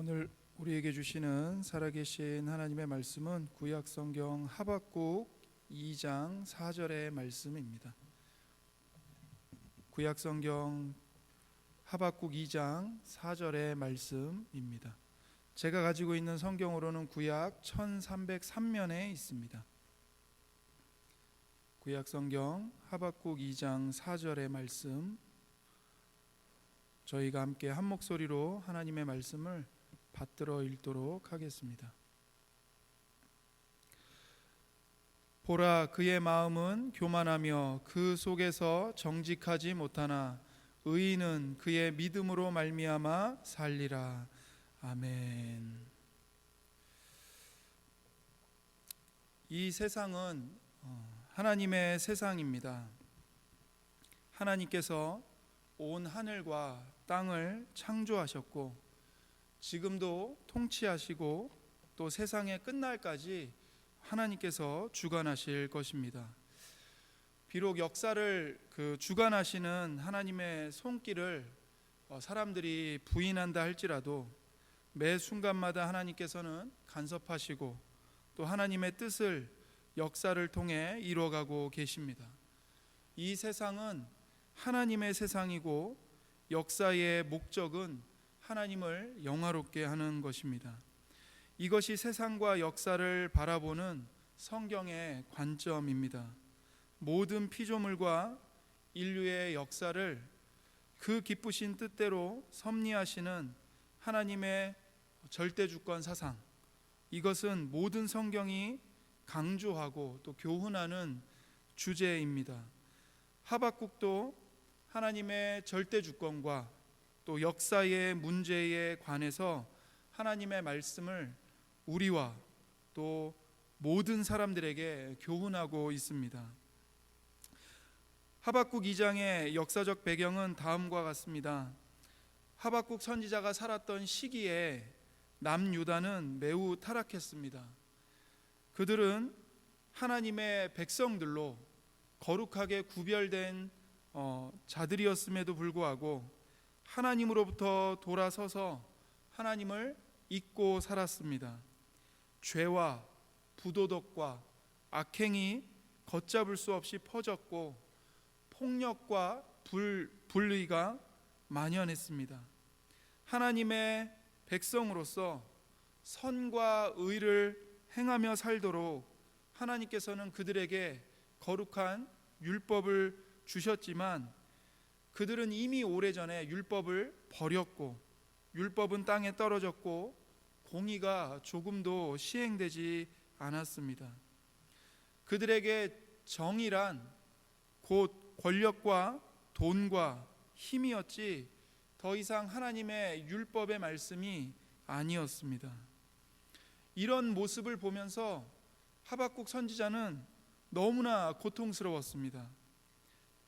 오늘 우리에게 주시는 살아계신 하나님의 말씀은 구약성경 하박국 2장 4절의 말씀입니다. 구약성경 하박국 2장 4절의 말씀입니다. 제가 가지고 있는 성경으로는 구약 1303면에 있습니다. 구약성경 하박국 2장 4절의 말씀, 저희가 함께 한 목소리로 하나님의 말씀을 받들어 읽도록 하겠습니다. 보라, 그의 마음은 교만하며 그 속에서 정직하지 못하나 의인은 그의 믿음으로 말미암아 살리라. 아멘. 이 세상은 하나님의 세상입니다. 하나님께서 온 하늘과 땅을 창조하셨고 지금도 통치하시고 또 세상의 끝날까지 하나님께서 주관하실 것입니다. 비록 역사를 주관하시는 하나님의 손길을 사람들이 부인한다 할지라도 매 순간마다 하나님께서는 간섭하시고 또 하나님의 뜻을 역사를 통해 이루어가고 계십니다. 이 세상은 하나님의 세상이고 역사의 목적은 하나님을 영화롭게 하는 것입니다. 이것이 세상과 역사를 바라보는 성경의 관점입니다. 모든 피조물과 인류의 역사를 그 기쁘신 뜻대로 섭리하시는 하나님의 절대주권 사상, 이것은 모든 성경이 강조하고 또 교훈하는 주제입니다. 하박국도 하나님의 절대주권과 또 역사의 문제에 관해서 하나님의 말씀을 우리와 또 모든 사람들에게 교훈하고 있습니다. 하박국 2장의 역사적 배경은 다음과 같습니다. 하박국 선지자가 살았던 시기에 남유다는 매우 타락했습니다. 그들은 하나님의 백성들로 거룩하게 구별된 자들이었음에도 불구하고 하나님으로부터 돌아서서 하나님을 잊고 살았습니다. 죄와 부도덕과 악행이 걷잡을 수 없이 퍼졌고 폭력과 불의가 만연했습니다. 하나님의 백성으로서 선과 의를 행하며 살도록 하나님께서는 그들에게 거룩한 율법을 주셨지만 그들은 이미 오래전에 율법을 버렸고 율법은 땅에 떨어졌고 공의가 조금도 시행되지 않았습니다. 그들에게 정의란 곧 권력과 돈과 힘이었지 더 이상 하나님의 율법의 말씀이 아니었습니다. 이런 모습을 보면서 하박국 선지자는 너무나 고통스러웠습니다.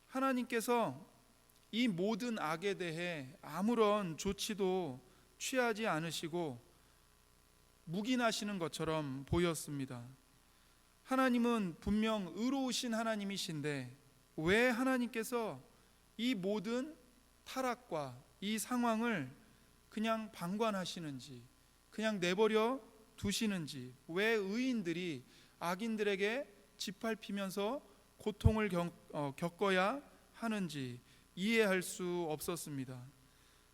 하나님께서 이 모든 악에 대해 아무런 조치도 취하지 않으시고 묵인하시는 것처럼 보였습니다. 하나님은 분명 의로우신 하나님이신데 왜 하나님께서 이 모든 타락과 이 상황을 그냥 방관하시는지, 그냥 내버려 두시는지, 왜 의인들이 악인들에게 짓밟히면서 고통을 겪어야 하는지 이해할 수 없었습니다.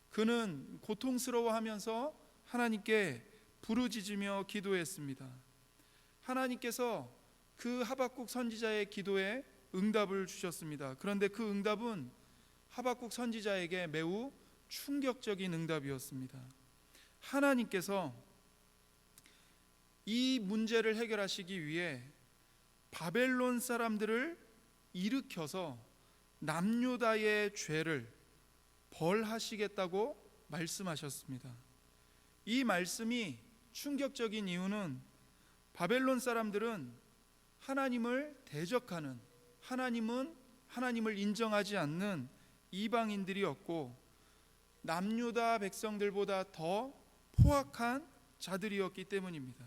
그는 고통스러워하면서 하나님께 부르짖으며 기도했습니다. 하나님께서 그 하박국 선지자의 기도에 응답을 주셨습니다. 그런데 그 응답은 하박국 선지자에게 매우 충격적인 응답이었습니다. 하나님께서 이 문제를 해결하시기 위해 바벨론 사람들을 일으켜서 남유다의 죄를 벌하시겠다고 말씀하셨습니다. 이 말씀이 충격적인 이유는 바벨론 사람들은 하나님을 대적하는, 하나님을 인정하지 않는 이방인들이었고 남유다 백성들보다 더 포악한 자들이었기 때문입니다.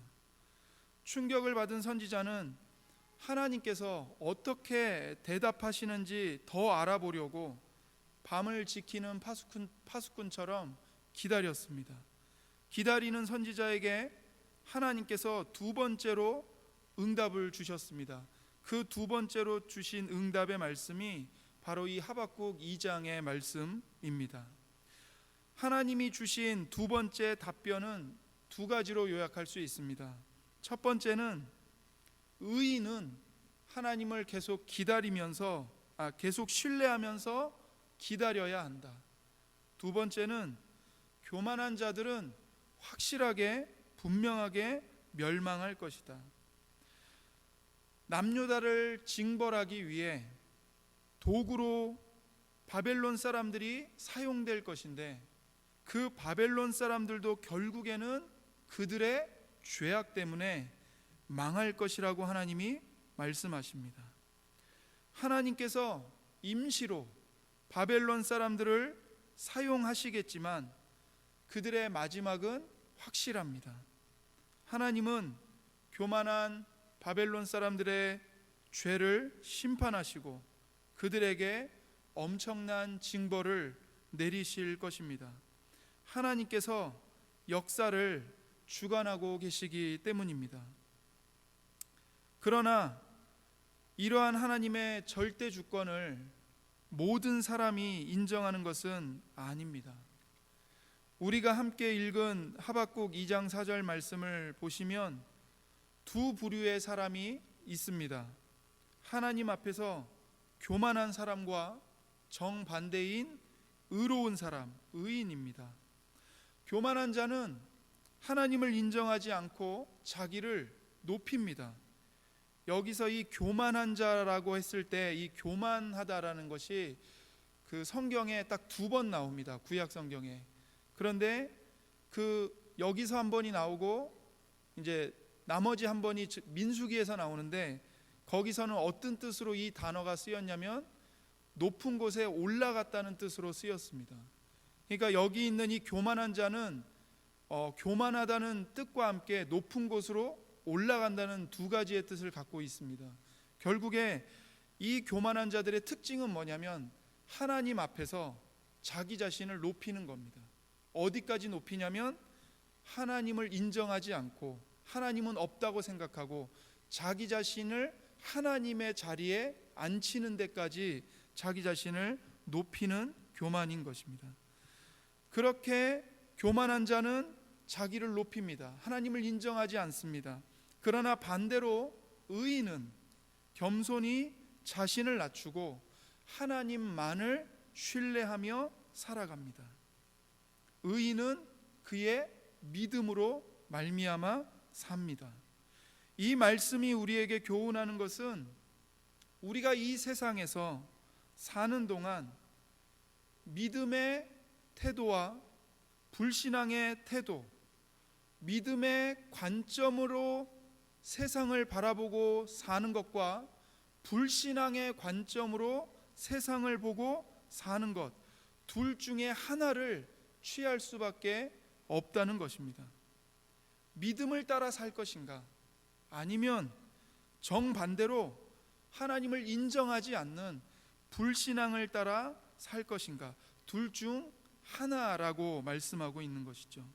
충격을 받은 선지자는 하나님께서 어떻게 대답하시는지 더 알아보려고 밤을 지키는 파수꾼처럼 기다렸습니다. 기다리는 선지자에게 하나님께서 두 번째로 응답을 주셨습니다. 그 두 번째로 주신 응답의 말씀이 바로 이 하박국 2장의 말씀입니다. 하나님이 주신 두 번째 답변은 두 가지로 요약할 수 있습니다. 첫 번째는 의인은 하나님을 계속 계속 신뢰하면서 기다려야 한다. 두 번째는 교만한 자들은 확실하게 분명하게 멸망할 것이다. 남유다를 징벌하기 위해 도구로 바벨론 사람들이 사용될 것인데 그 바벨론 사람들도 결국에는 그들의 죄악 때문에 망할 것이라고 하나님이 말씀하십니다. 하나님께서 임시로 바벨론 사람들을 사용하시겠지만 그들의 마지막은 확실합니다. 하나님은 교만한 바벨론 사람들의 죄를 심판하시고 그들에게 엄청난 징벌을 내리실 것입니다. 하나님께서 역사를 주관하고 계시기 때문입니다. 그러나 이러한 하나님의 절대 주권을 모든 사람이 인정하는 것은 아닙니다. 우리가 함께 읽은 하박국 2장 4절 말씀을 보시면 두 부류의 사람이 있습니다. 하나님 앞에서 교만한 사람과 정반대인 의로운 사람, 의인입니다. 교만한 자는 하나님을 인정하지 않고 자기를 높입니다. 여기서 이 교만한 자라고 했을 때 이 교만하다라는 것이 그 성경에 딱 두 번 나옵니다. 구약 성경에. 그런데 여기서 한 번이 나오고 이제 나머지 한 번이 민수기에서 나오는데 거기서는 어떤 뜻으로 이 단어가 쓰였냐면 높은 곳에 올라갔다는 뜻으로 쓰였습니다. 그러니까 여기 있는 이 교만한 자는 교만하다는 뜻과 함께 높은 곳으로 올라간다는 두 가지의 뜻을 갖고 있습니다. 결국에 이 교만한 자들의 특징은 뭐냐면 하나님 앞에서 자기 자신을 높이는 겁니다. 어디까지 높이냐면 하나님을 인정하지 않고 하나님은 없다고 생각하고 자기 자신을 하나님의 자리에 앉히는 데까지 자기 자신을 높이는 교만인 것입니다. 그렇게 교만한 자는 자기를 높입니다. 하나님을 인정하지 않습니다. 그러나 반대로 의인은 겸손히 자신을 낮추고 하나님만을 신뢰하며 살아갑니다. 의인은 그의 믿음으로 말미암아 삽니다. 이 말씀이 우리에게 교훈하는 것은 우리가 이 세상에서 사는 동안 믿음의 태도와 불신앙의 태도, 믿음의 관점으로 세상을 바라보고 사는 것과 불신앙의 관점으로 세상을 보고 사는 것, 둘 중에 하나를 취할 수밖에 없다는 것입니다. 믿음을 따라 살 것인가, 아니면 정반대로 하나님을 인정하지 않는 불신앙을 따라 살 것인가, 둘 중 하나라고 말씀하고 있는 것이죠.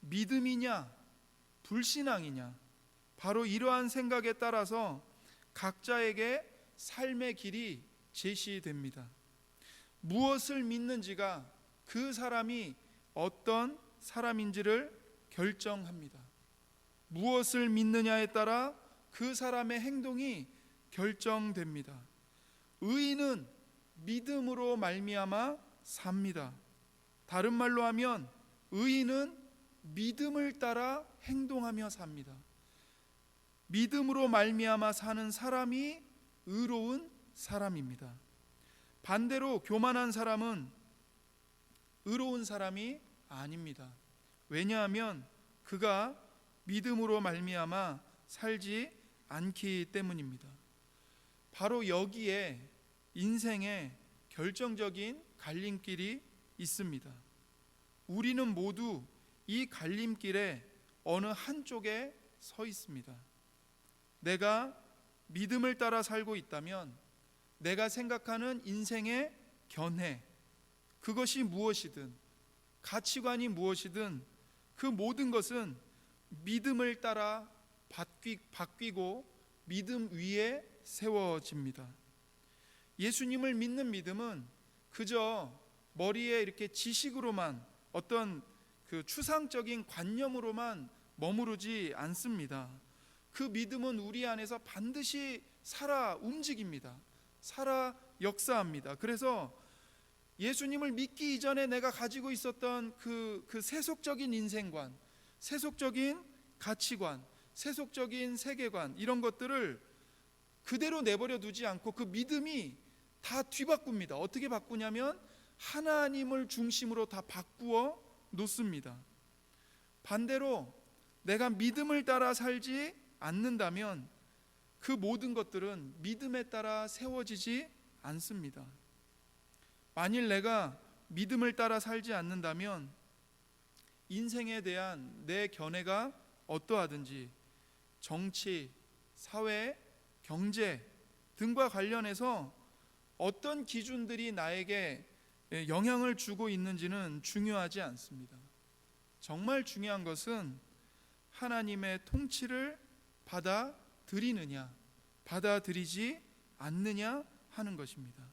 믿음이냐 불신앙이냐, 바로 이러한 생각에 따라서 각자에게 삶의 길이 제시됩니다. 무엇을 믿는지가 그 사람이 어떤 사람인지를 결정합니다. 무엇을 믿느냐에 따라 그 사람의 행동이 결정됩니다. 의인은 믿음으로 말미암아 삽니다. 다른 말로 하면 의인은 믿음을 따라 행동하며 삽니다. 믿음으로 말미암아 사는 사람이 의로운 사람입니다. 반대로 교만한 사람은 의로운 사람이 아닙니다. 왜냐하면 그가 믿음으로 말미암아 살지 않기 때문입니다. 바로 여기에 인생의 결정적인 갈림길이 있습니다. 우리는 모두 이 갈림길에 어느 한쪽에 서 있습니다. 내가 믿음을 따라 살고 있다면 내가 생각하는 인생의 견해, 그것이 무엇이든, 가치관이 무엇이든 그 모든 것은 믿음을 따라 바뀌고 믿음 위에 세워집니다. 예수님을 믿는 믿음은 그저 머리에 이렇게 지식으로만, 어떤 그 추상적인 관념으로만 머무르지 않습니다. 그 믿음은 우리 안에서 반드시 살아 움직입니다. 살아 역사합니다. 그래서 예수님을 믿기 이전에 내가 가지고 있었던 그 세속적인 인생관, 세속적인 가치관, 세속적인 세계관, 이런 것들을 그대로 내버려 두지 않고 그 믿음이 다 뒤바꿉니다. 어떻게 바꾸냐면 하나님을 중심으로 다 바꾸어 놓습니다. 반대로 내가 믿음을 따라 살지 않는다면 그 모든 것들은 믿음에 따라 세워지지 않습니다. 만일 내가 믿음을 따라 살지 않는다면 인생에 대한 내 견해가 어떠하든지 정치, 사회, 경제 등과 관련해서 어떤 기준들이 나에게 영향을 주고 있는지는 중요하지 않습니다. 정말 중요한 것은 하나님의 통치를 받아들이느냐, 받아들이지 않느냐 하는 것입니다.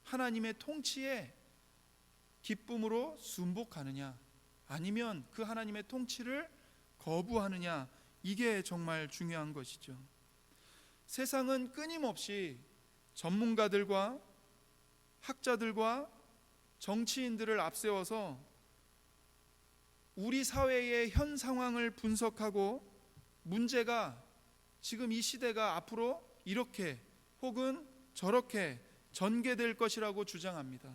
하나님의 통치에 기쁨으로 순복하느냐, 아니면 그 하나님의 통치를 거부하느냐, 이게 정말 중요한 것이죠. 세상은 끊임없이 전문가들과 학자들과 정치인들을 앞세워서 우리 사회의 현 상황을 분석하고 문제가 지금 이 시대가 앞으로 이렇게 혹은 저렇게 전개될 것이라고 주장합니다.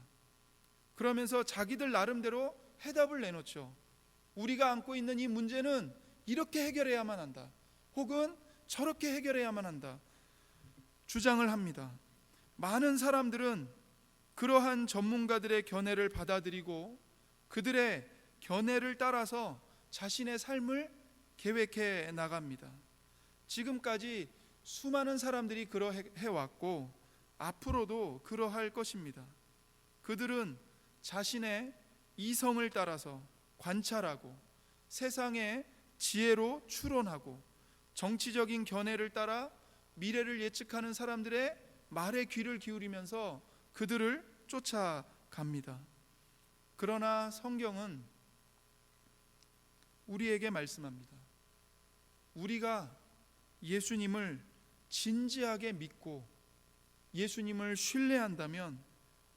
그러면서 자기들 나름대로 해답을 내놓죠. 우리가 안고 있는 이 문제는 이렇게 해결해야만 한다, 혹은 저렇게 해결해야만 한다 주장을 합니다. 많은 사람들은 그러한 전문가들의 견해를 받아들이고 그들의 견해를 따라서 자신의 삶을 계획해 나갑니다. 지금까지 수많은 사람들이 그러해 왔고 앞으로도 그러할 것입니다. 그들은 자신의 이성을 따라서 관찰하고 세상의 지혜로 추론하고 정치적인 견해를 따라 미래를 예측하는 사람들의 말에 귀를 기울이면서 그들을 쫓아갑니다. 그러나 성경은 우리에게 말씀합니다. 우리가 예수님을 진지하게 믿고 예수님을 신뢰한다면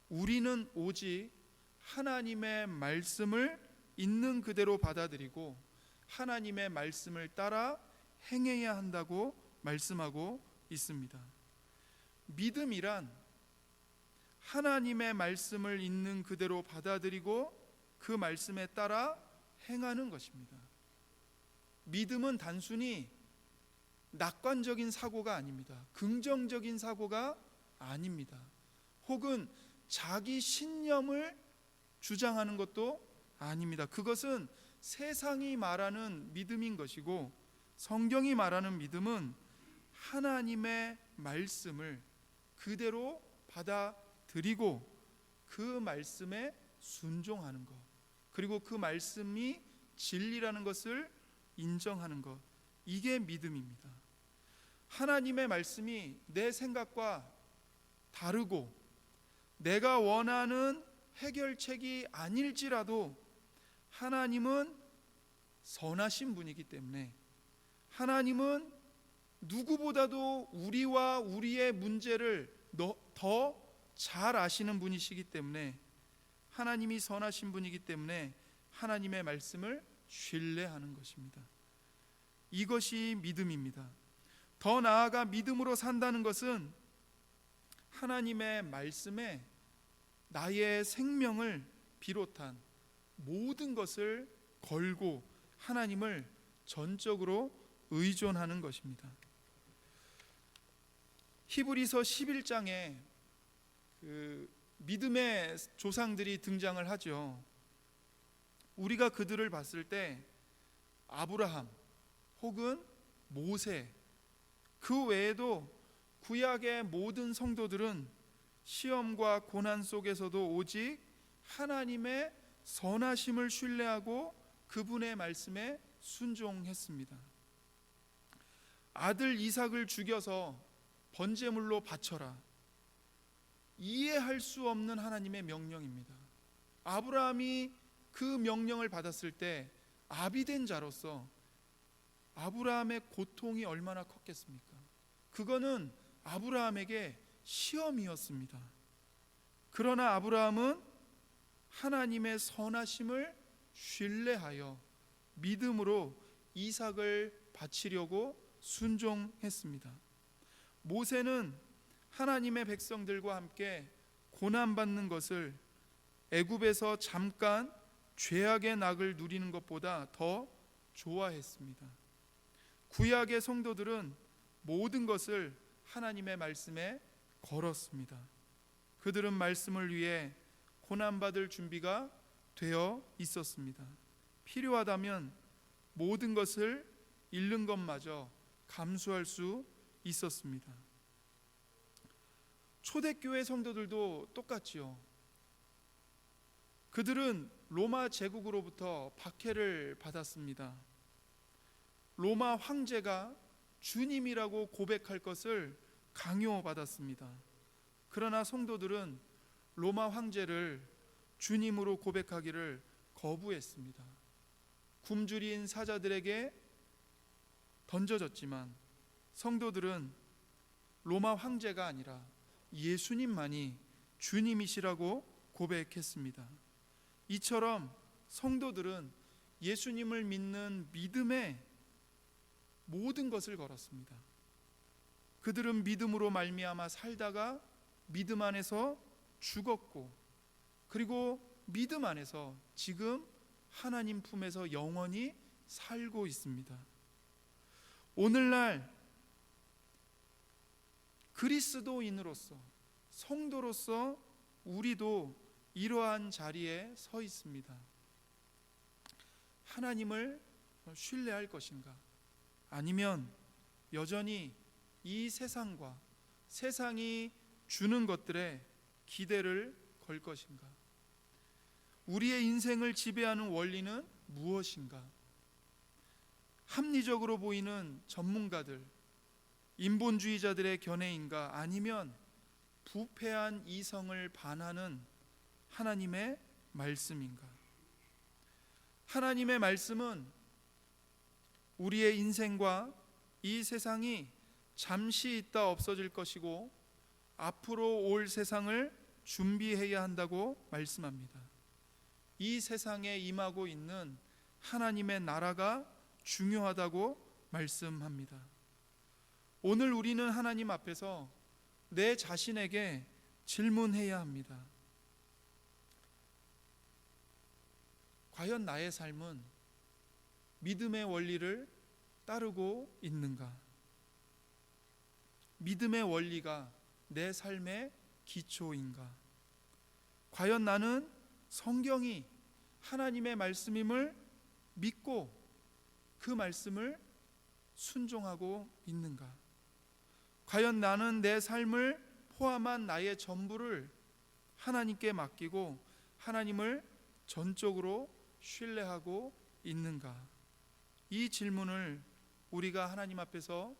우리는 오직 하나님의 말씀을 있는 그대로 받아들이고 하나님의 말씀을 따라 행해야 한다고 말씀하고 있습니다. 믿음이란 하나님의 말씀을 있는 그대로 받아들이고 그 말씀에 따라 행하는 것입니다. 믿음은 단순히 낙관적인 사고가 아닙니다. 긍정적인 사고가 아닙니다. 혹은 자기 신념을 주장하는 것도 아닙니다. 그것은 세상이 말하는 믿음인 것이고 성경이 말하는 믿음은 하나님의 말씀을 그대로 받아들이고 그 말씀에 순종하는 것, 그리고 그 말씀이 진리라는 것을 인정하는 것, 이게 믿음입니다. 하나님의 말씀이 내 생각과 다르고 내가 원하는 해결책이 아닐지라도 하나님은 선하신 분이기 때문에, 하나님은 누구보다도 우리와 우리의 문제를 더 잘 아시는 분이시기 때문에, 하나님이 선하신 분이기 때문에 하나님의 말씀을 신뢰하는 것입니다. 이것이 믿음입니다. 더 나아가 믿음으로 산다는 것은 하나님의 말씀에 나의 생명을 비롯한 모든 것을 걸고 하나님을 전적으로 의존하는 것입니다. 히브리서 11장에 그 믿음의 조상들이 등장을 하죠. 우리가 그들을 봤을 때 아브라함 혹은 모세, 그 외에도 구약의 모든 성도들은 시험과 고난 속에서도 오직 하나님의 선하심을 신뢰하고 그분의 말씀에 순종했습니다. 아들 이삭을 죽여서 번제물로 바쳐라. 이해할 수 없는 하나님의 명령입니다. 아브라함이 그 명령을 받았을 때 아비된 자로서 아브라함의 고통이 얼마나 컸겠습니까? 그거는 아브라함에게 시험이었습니다. 그러나 아브라함은 하나님의 선하심을 신뢰하여 믿음으로 이삭을 바치려고 순종했습니다. 모세는 하나님의 백성들과 함께 고난받는 것을 애굽에서 잠깐 죄악의 낙을 누리는 것보다 더 좋아했습니다. 구약의 성도들은 모든 것을 하나님의 말씀에 걸었습니다. 그들은 말씀을 위해 고난받을 준비가 되어 있었습니다. 필요하다면 모든 것을 잃는 것마저 감수할 수 있었습니다. 초대교회 성도들도 똑같지요. 그들은 로마 제국으로부터 박해를 받았습니다. 로마 황제가 주님이라고 고백할 것을 강요받았습니다. 그러나 성도들은 로마 황제를 주님으로 고백하기를 거부했습니다. 굶주린 사자들에게 던져졌지만 성도들은 로마 황제가 아니라 예수님만이 주님이시라고 고백했습니다. 이처럼 성도들은 예수님을 믿는 믿음에 모든 것을 걸었습니다. 그들은 믿음으로 말미암아 살다가 믿음 안에서 죽었고, 그리고 믿음 안에서 지금 하나님 품에서 영원히 살고 있습니다. 오늘날 그리스도인으로서, 성도로서 우리도 이러한 자리에 서 있습니다. 하나님을 신뢰할 것인가? 아니면 여전히 이 세상과 세상이 주는 것들에 기대를 걸 것인가? 우리의 인생을 지배하는 원리는 무엇인가? 합리적으로 보이는 전문가들, 인본주의자들의 견해인가? 아니면 부패한 이성을 반하는 하나님의 말씀인가? 하나님의 말씀은 우리의 인생과 이 세상이 잠시 있다 없어질 것이고 앞으로 올 세상을 준비해야 한다고 말씀합니다. 이 세상에 임하고 있는 하나님의 나라가 중요하다고 말씀합니다. 오늘 우리는 하나님 앞에서 내 자신에게 질문해야 합니다. 과연 나의 삶은 믿음의 원리를 따르고 있는가? 믿음의 원리가 내 삶의 기초인가? 과연 나는 성경이 하나님의 말씀임을 믿고 그 말씀을 순종하고 있는가? 과연 나는 내 삶을 포함한 나의 전부를 하나님께 맡기고 하나님을 전적으로 신뢰하고 있는가? 이 질문을 우리가 하나님 앞에서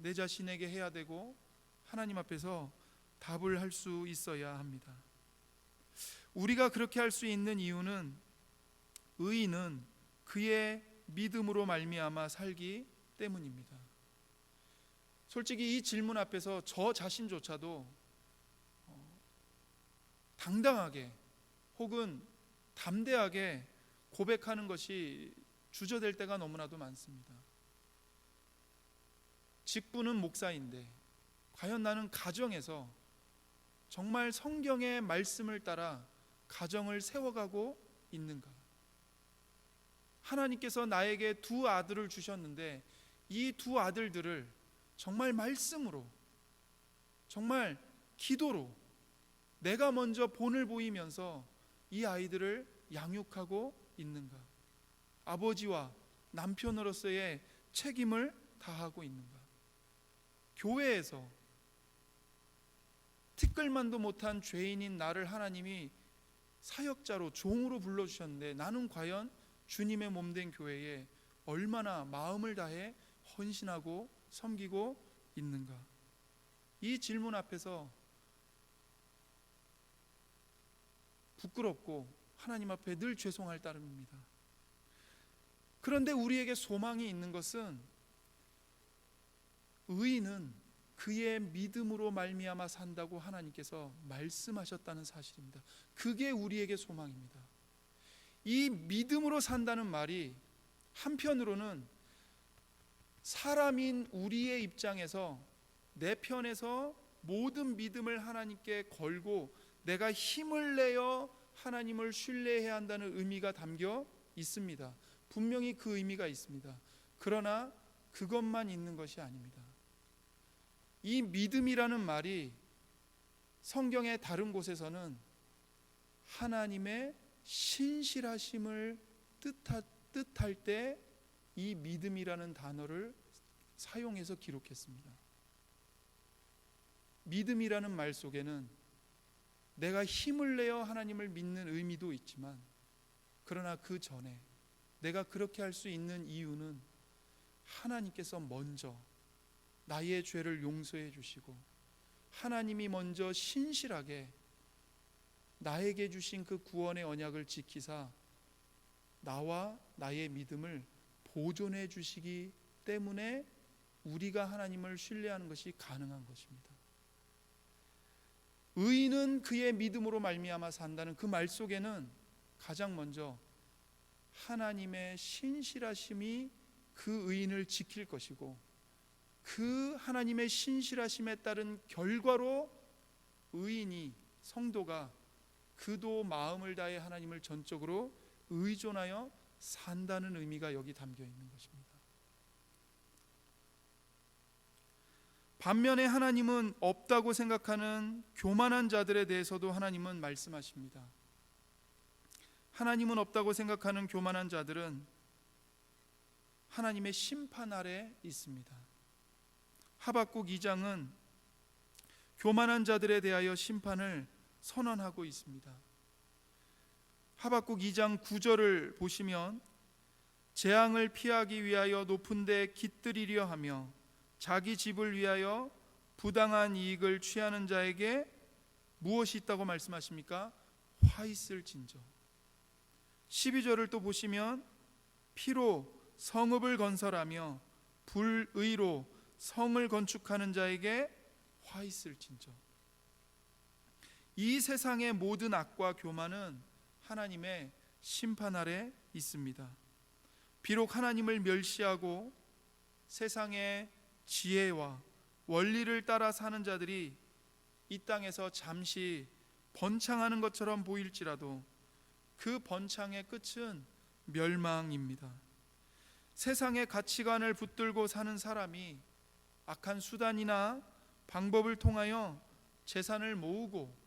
내 자신에게 해야 되고 하나님 앞에서 답을 할 수 있어야 합니다. 우리가 그렇게 할 수 있는 이유는 의인은 그의 믿음으로 말미암아 살기 때문입니다. 솔직히 이 질문 앞에서 저 자신조차도 당당하게 혹은 담대하게 고백하는 것이 주저될 때가 너무나도 많습니다. 직분은 목사인데 과연 나는 가정에서 정말 성경의 말씀을 따라 가정을 세워가고 있는가? 하나님께서 나에게 두 아들을 주셨는데 이 두 아들들을 정말 말씀으로, 정말 기도로 내가 먼저 본을 보이면서 이 아이들을 양육하고 있는가? 아버지와 남편으로서의 책임을 다하고 있는가? 교회에서 티끌만도 못한 죄인인 나를 하나님이 사역자로 종으로 불러주셨는데 나는 과연 주님의 몸된 교회에 얼마나 마음을 다해 헌신하고 섬기고 있는가? 이 질문 앞에서 부끄럽고 하나님 앞에 늘 죄송할 따름입니다. 그런데 우리에게 소망이 있는 것은 의인은 그의 믿음으로 말미암아 산다고 하나님께서 말씀하셨다는 사실입니다. 그게 우리에게 소망입니다. 이 믿음으로 산다는 말이 한편으로는 사람인 우리의 입장에서 내 편에서 모든 믿음을 하나님께 걸고 내가 힘을 내어 하나님을 신뢰해야 한다는 의미가 담겨 있습니다. 분명히 그 의미가 있습니다. 그러나 그것만 있는 것이 아닙니다. 이 믿음이라는 말이 성경의 다른 곳에서는 하나님의 신실하심을 뜻할 때 이 믿음이라는 단어를 사용해서 기록했습니다. 믿음이라는 말 속에는 내가 힘을 내어 하나님을 믿는 의미도 있지만, 그러나 그 전에 내가 그렇게 할 수 있는 이유는 하나님께서 먼저 나의 죄를 용서해 주시고 하나님이 먼저 신실하게 나에게 주신 그 구원의 언약을 지키사 나와 나의 믿음을 보존해 주시기 때문에 우리가 하나님을 신뢰하는 것이 가능한 것입니다. 의인은 그의 믿음으로 말미암아 산다는 그 말 속에는 가장 먼저 하나님의 신실하심이 그 의인을 지킬 것이고, 그 하나님의 신실하심에 따른 결과로 의인이, 성도가 그도 마음을 다해 하나님을 전적으로 의존하여 산다는 의미가 여기 담겨 있는 것입니다. 반면에 하나님은 없다고 생각하는 교만한 자들에 대해서도 하나님은 말씀하십니다. 하나님은 없다고 생각하는 교만한 자들은 하나님의 심판 아래 있습니다. 하박국 2장은 교만한 자들에 대하여 심판을 선언하고 있습니다. 하박국 2장 9절을 보시면 재앙을 피하기 위하여 높은 데 깃들이려 하며 자기 집을 위하여 부당한 이익을 취하는 자에게 무엇이 있다고 말씀하십니까? 화 있을진저. 12절을 또 보시면 피로 성읍을 건설하며 불의로 성을 건축하는 자에게 화 있을진저. 이 세상의 모든 악과 교만은 하나님의 심판 아래 있습니다. 비록 하나님을 멸시하고 세상의 지혜와 원리를 따라 사는 자들이 이 땅에서 잠시 번창하는 것처럼 보일지라도 그 번창의 끝은 멸망입니다. 세상의 가치관을 붙들고 사는 사람이 악한 수단이나 방법을 통하여 재산을 모으고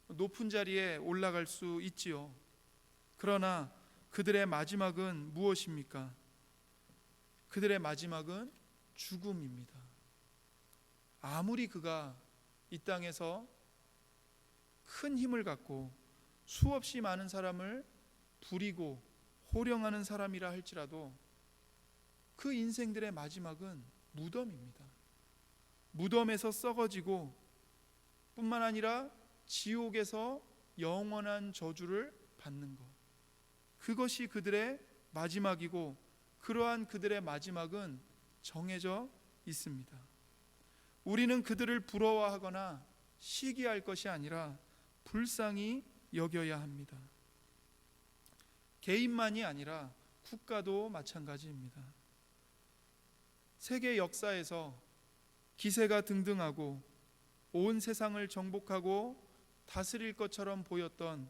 높은 자리에 올라갈 수 있지요. 그러나 그들의 마지막은 무엇입니까? 그들의 마지막은 죽음입니다. 아무리 그가 이 땅에서 큰 힘을 갖고 수없이 많은 사람을 부리고 호령하는 사람이라 할지라도 그 인생들의 마지막은 무덤입니다. 무덤에서 썩어지고 뿐만 아니라 지옥에서 영원한 저주를 받는 것, 그것이 그들의 마지막이고, 그러한 그들의 마지막은 정해져 있습니다. 우리는 그들을 부러워하거나 시기할 것이 아니라 불쌍히 여겨야 합니다. 개인만이 아니라 국가도 마찬가지입니다. 세계 역사에서 기세가 등등하고 온 세상을 정복하고 다스릴 것처럼 보였던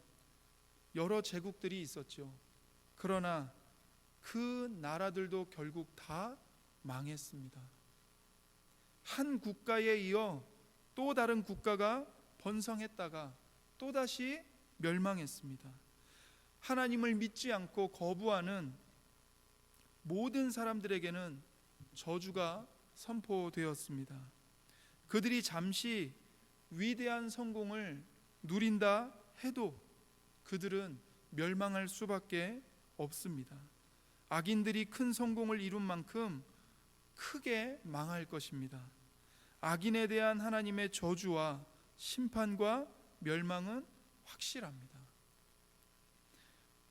여러 제국들이 있었죠. 그러나 그 나라들도 결국 다 망했습니다. 한 국가에 이어 또 다른 국가가 번성했다가 또다시 멸망했습니다. 하나님을 믿지 않고 거부하는 모든 사람들에게는 저주가 선포되었습니다. 그들이 잠시 위대한 성공을 누린다 해도 그들은 멸망할 수밖에 없습니다. 악인들이 큰 성공을 이룬 만큼 크게 망할 것입니다. 악인에 대한 하나님의 저주와 심판과 멸망은 확실합니다.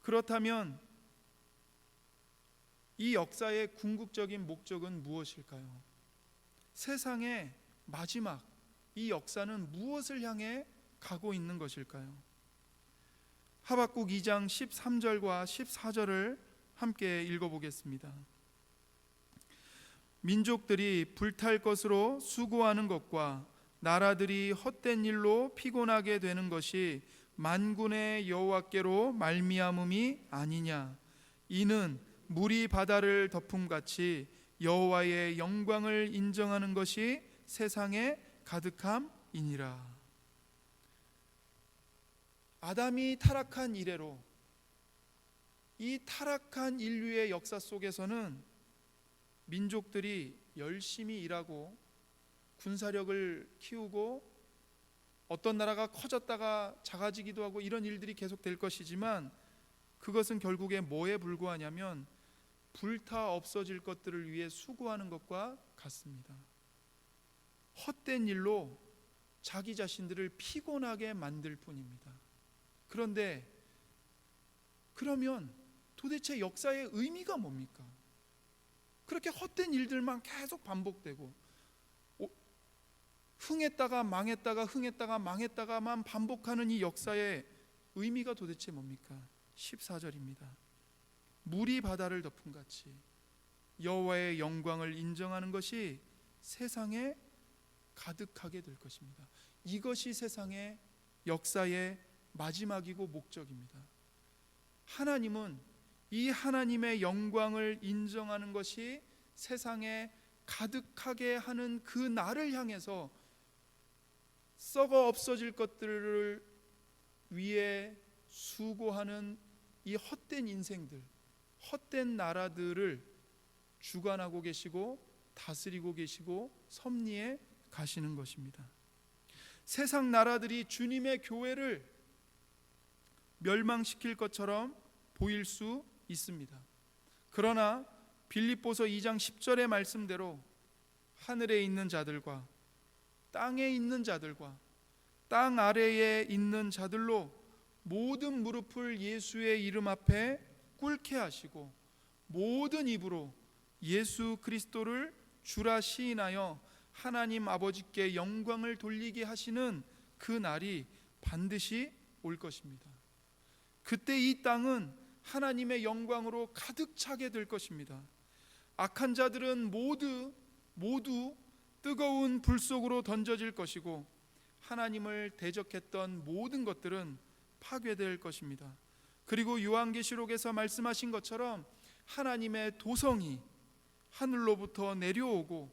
그렇다면 이 역사의 궁극적인 목적은 무엇일까요? 세상의 마지막, 이 역사는 무엇을 향해 가고 있는 것일까요? 하박국 2장 13절과 14절을 함께 읽어보겠습니다. 민족들이 불탈 것으로 수고하는 것과 나라들이 헛된 일로 피곤하게 되는 것이 만군의 여호와께로 말미암음이 아니냐. 이는 물이 바다를 덮음같이 여호와의 영광을 인정하는 것이 세상에 가득함이니라. 아담이 타락한 이래로 이 타락한 인류의 역사 속에서는 민족들이 열심히 일하고 군사력을 키우고 어떤 나라가 커졌다가 작아지기도 하고 이런 일들이 계속될 것이지만 그것은 결국에 뭐에 불과하냐면 불타 없어질 것들을 위해 수고하는 것과 같습니다. 헛된 일로 자기 자신들을 피곤하게 만들 뿐입니다. 그런데 그러면 도대체 역사의 의미가 뭡니까? 그렇게 헛된 일들만 계속 반복되고 흥했다가 망했다가 흥했다가 망했다가만 반복하는 이 역사의 의미가 도대체 뭡니까? 14절입니다. 물이 바다를 덮음같이 여호와의 영광을 인정하는 것이 세상에 가득하게 될 것입니다. 이것이 세상의 역사의 마지막이고 목적입니다. 하나님은 이 하나님의 영광을 인정하는 것이 세상에 가득하게 하는 그 날을 향해서 썩어 없어질 것들을 위해 수고하는 이 헛된 인생들, 헛된 나라들을 주관하고 계시고 다스리고 계시고 섭리해 가시는 것입니다. 세상 나라들이 주님의 교회를 멸망시킬 것처럼 보일 수 있습니다. 그러나 빌립보서 2장 10절의 말씀대로 하늘에 있는 자들과 땅에 있는 자들과 땅 아래에 있는 자들로 모든 무릎을 예수의 이름 앞에 꿇게 하시고 모든 입으로 예수 그리스도를 주라 시인하여 하나님 아버지께 영광을 돌리게 하시는 그 날이 반드시 올 것입니다. 그때 이 땅은 하나님의 영광으로 가득 차게 될 것입니다. 악한 자들은 모두 뜨거운 불 속으로 던져질 것이고 하나님을 대적했던 모든 것들은 파괴될 것입니다. 그리고 요한계시록에서 말씀하신 것처럼 하나님의 도성이 하늘로부터 내려오고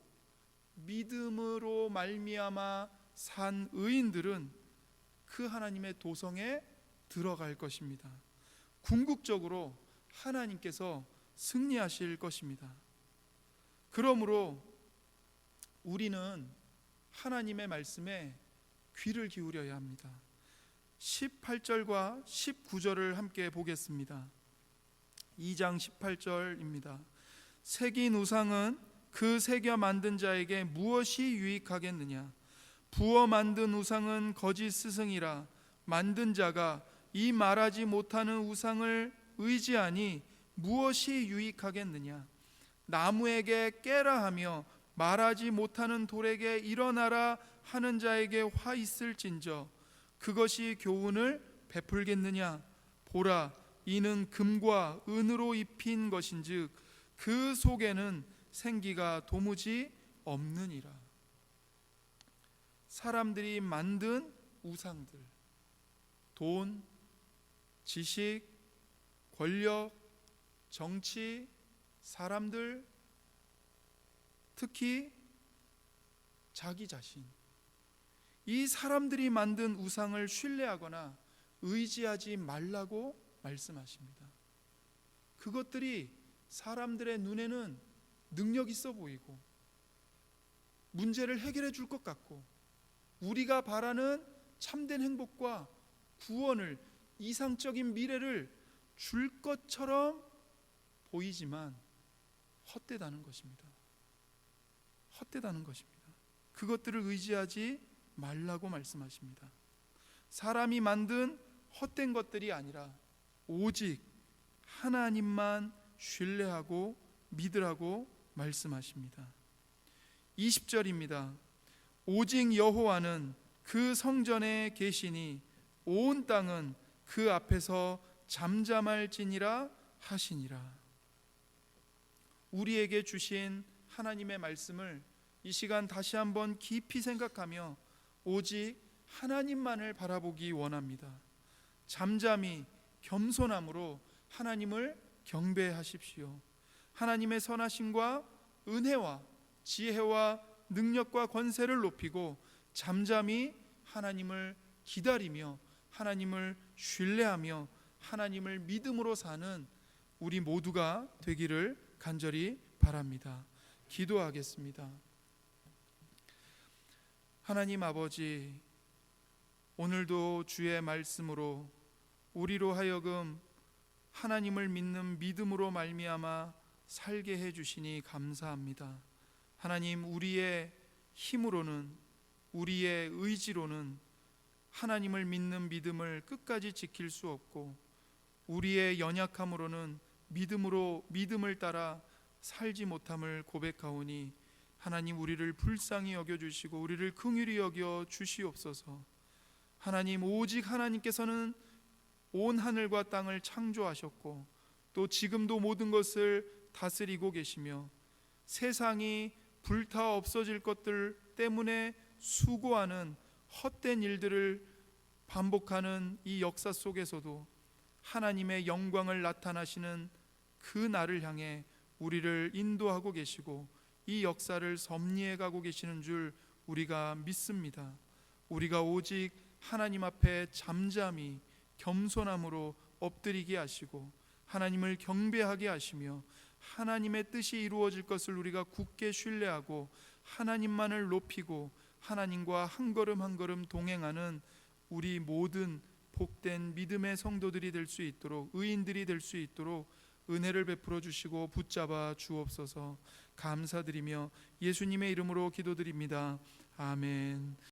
믿음으로 말미암아 산 의인들은 그 하나님의 도성에 들어갈 것입니다. 궁극적으로 하나님께서 승리하실 것입니다. 그러므로 우리는 하나님의 말씀에 귀를 기울여야 합니다. 18절과 19절을 함께 보겠습니다. 2장 18절입니다. 새긴 우상은 그 새겨 만든 자에게 무엇이 유익하겠느냐? 부어 만든 우상은 거짓 스승이라 만든 자가 이 말하지 못하는 우상을 의지하니 무엇이 유익하겠느냐? 나무에게 깨라 하며 말하지 못하는 돌에게 일어나라 하는 자에게 화 있을진저 그것이 교훈을 베풀겠느냐? 보라, 이는 금과 은으로 입힌 것인즉 그 속에는 생기가 도무지 없느니라. 사람들이 만든 우상들, 돈, 지식, 권력, 정치, 사람들, 특히 자기 자신, 이 사람들이 만든 우상을 신뢰하거나 의지하지 말라고 말씀하십니다. 그것들이 사람들의 눈에는 능력 있어 보이고 문제를 해결해 줄 것 같고 우리가 바라는 참된 행복과 구원을, 이상적인 미래를 줄 것처럼 보이지만 헛되다는 것입니다. 헛되다는 것입니다. 그것들을 의지하지 말라고 말씀하십니다. 사람이 만든 헛된 것들이 아니라 오직 하나님만 신뢰하고 믿으라고 말씀하십니다. 20절입니다. 오직 여호와는 그 성전에 계시니 온 땅은 그 앞에서 잠잠할지니라 하시니라. 우리에게 주신 하나님의 말씀을 이 시간 다시 한번 깊이 생각하며 오직 하나님만을 바라보기 원합니다. 잠잠히 겸손함으로 하나님을 경배하십시오. 하나님의 선하심과 은혜와 지혜와 능력과 권세를 높이고 잠잠히 하나님을 기다리며 하나님을 신뢰하며 하나님을 믿음으로 사는 우리 모두가 되기를 간절히 바랍니다. 기도하겠습니다. 하나님 아버지, 오늘도 주의 말씀으로 우리로 하여금 하나님을 믿는 믿음으로 말미암아 살게 해주시니 감사합니다. 하나님, 우리의 힘으로는, 우리의 의지로는 하나님을 믿는 믿음을 끝까지 지킬 수 없고, 우리의 연약함으로는 믿음을 따라 살지 못함을 고백하오니 하나님, 우리를 불쌍히 여겨주시고 우리를 긍휼히 여겨 주시옵소서. 하나님, 오직 하나님께서는 온 하늘과 땅을 창조하셨고 또 지금도 모든 것을 다스리고 계시며 세상이 불타 없어질 것들 때문에 수고하는 헛된 일들을 반복하는 이 역사 속에서도 하나님의 영광을 나타나시는 그 날을 향해 우리를 인도하고 계시고 이 역사를 섭리해 가고 계시는 줄 우리가 믿습니다. 우리가 오직 하나님 앞에 잠잠히 겸손함으로 엎드리게 하시고 하나님을 경배하게 하시며 하나님의 뜻이 이루어질 것을 우리가 굳게 신뢰하고 하나님만을 높이고 하나님과 한 걸음 한 걸음 동행하는 우리 모든 복된 믿음의 성도들이 될 수 있도록, 의인들이 될 수 있도록 은혜를 베풀어 주시고 붙잡아 주옵소서. 감사드리며 예수님의 이름으로 기도드립니다. 아멘.